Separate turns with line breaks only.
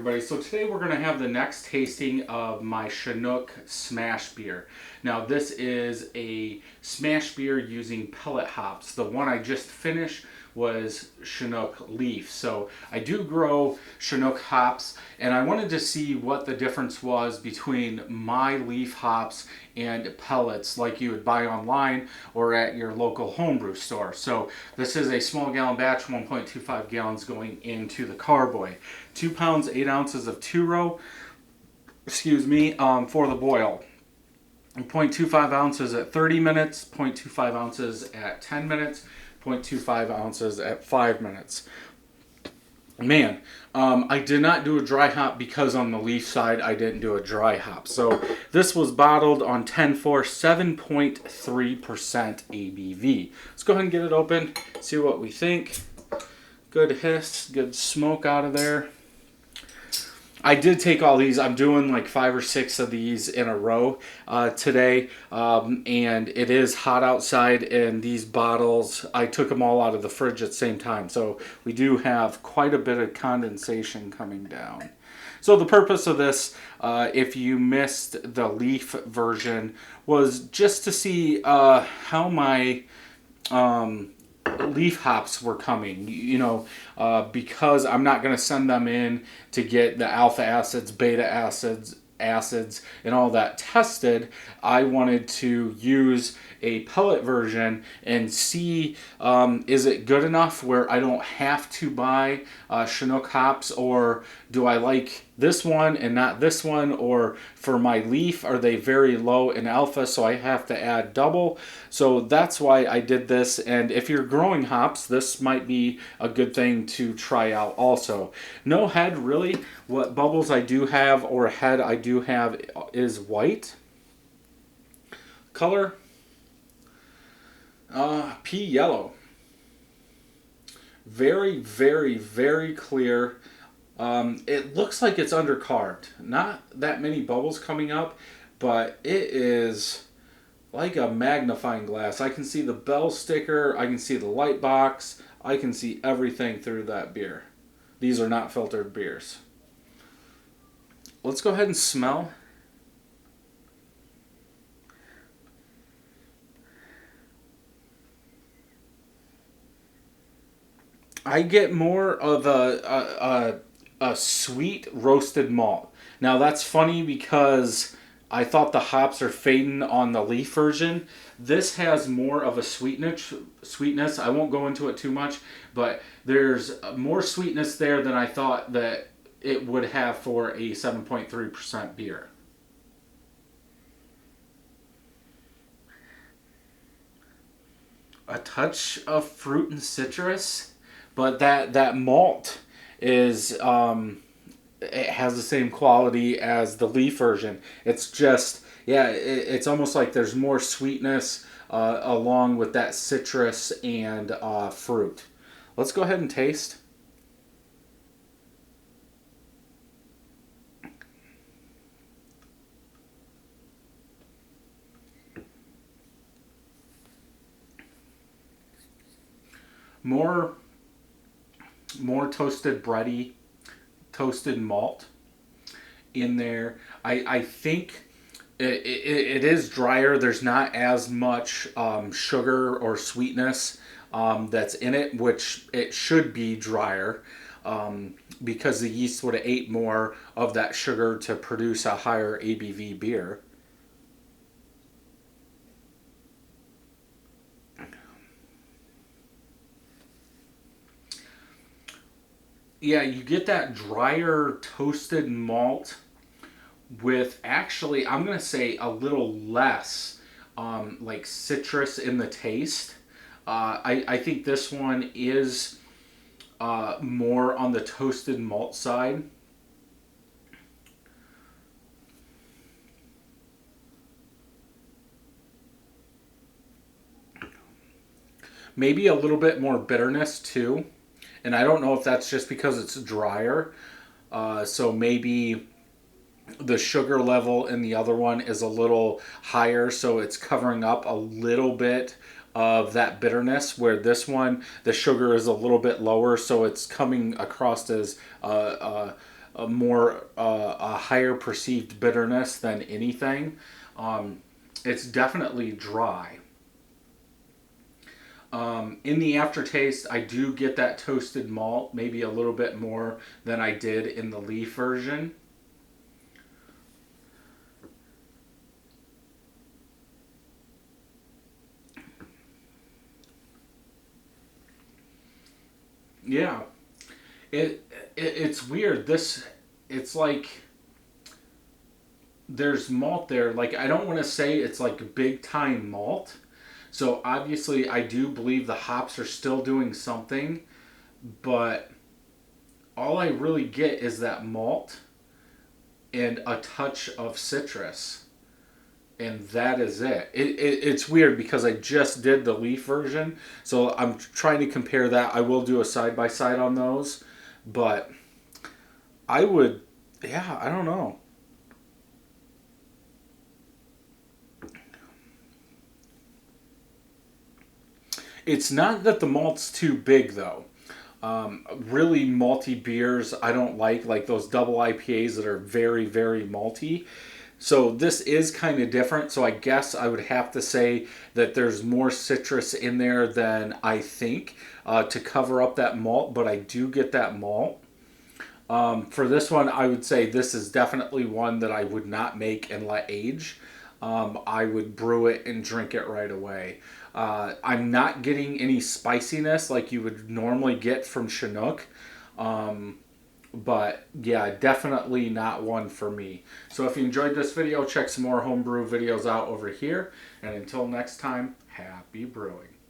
everybody. So today we're going to have the next tasting of my Chinook SMaSH beer. Now this is a SMaSH beer using pellet hops. The one I just finished was Chinook leaf. So I do grow Chinook hops, and I wanted to see what the difference was between my leaf hops and pellets like you would buy online or at your local homebrew store. So this is a small gallon batch, 1.25 gallons going into the carboy. 2 pounds, 8 ounces of two-row, for the boil. 0.25 ounces at 30 minutes, 0.25 ounces at 10 minutes, 0.25 ounces at 5 minutes. Man, I did not do a dry hop because on the leaf side I didn't do a dry hop. So this was bottled on 10-4, 7.3% ABV. Let's go ahead and get it open, see what we think. Good hiss, good smoke out of there. I did take all these. I'm doing like 5 or 6 of these in a row today, and it is hot outside, and these bottles, I took them all out of the fridge at the same time, so we do have quite a bit of condensation coming down. So the purpose of this, if you missed the leaf version, was just to see how my leaf hops were coming, because I'm not going to send them in to get the alpha acids, beta acids, and all that tested. I wanted to use a pellet version and see is it good enough where I don't have to buy Chinook hops, or do I like this one and not this one, or for my leaf are they very low in alpha so I have to add double. So that's why I did this, and if you're growing hops, this might be a good thing to try out also. No head really. What bubbles I do have, or head I do have, is white. Color, pea yellow. Very, very, very clear. It looks like it's undercarved. Not that many bubbles coming up, but it is like a magnifying glass. I can see the bell sticker, I can see the light box, I can see everything through that beer. These are not filtered beers. Let's go ahead and smell. I get more of a sweet roasted malt. Now that's funny because I thought the hops are fading on the leaf version. This has more of a sweetness. I won't go into it too much, but there's more sweetness there than I thought that it would have for a 7.3% beer. A touch of fruit and citrus, but that malt is it has the same quality as the leaf version. It's just, yeah, it's almost like there's more sweetness along with that citrus and fruit. Let's go ahead and taste. More toasted bready, toasted malt in there. I think it is drier. There's not as much sugar or sweetness that's in it, which it should be drier because the yeast would have ate more of that sugar to produce a higher ABV beer. Yeah, you get that drier toasted malt with, actually, I'm going to say a little less like citrus in the taste. I think this one is more on the toasted malt side. Maybe a little bit more bitterness too. And I don't know if that's just because it's drier. So maybe the sugar level in the other one is a little higher, so it's covering up a little bit of that bitterness, where this one, the sugar is a little bit lower, so it's coming across as a higher perceived bitterness than anything. It's definitely dry. In the aftertaste, I do get that toasted malt, maybe a little bit more than I did in the leaf version. Yeah, it's weird. It's like there's malt there. Like, I don't want to say it's like big time malt. So obviously, I do believe the hops are still doing something, but all I really get is that malt and a touch of citrus, and that is it. It's weird because I just did the leaf version, so I'm trying to compare that. I will do a side by side on those, but I would, yeah, I don't know. It's not that the malt's too big though. Really malty beers I don't like those double IPAs that are very, very malty. So this is kind of different. So I guess I would have to say that there's more citrus in there than I think to cover up that malt, but I do get that malt. For this one, I would say this is definitely one that I would not make and let age. I would brew it and drink it right away. I'm not getting any spiciness like you would normally get from Chinook. But yeah, definitely not one for me. So if you enjoyed this video, check some more homebrew videos out over here. And until next time, happy brewing.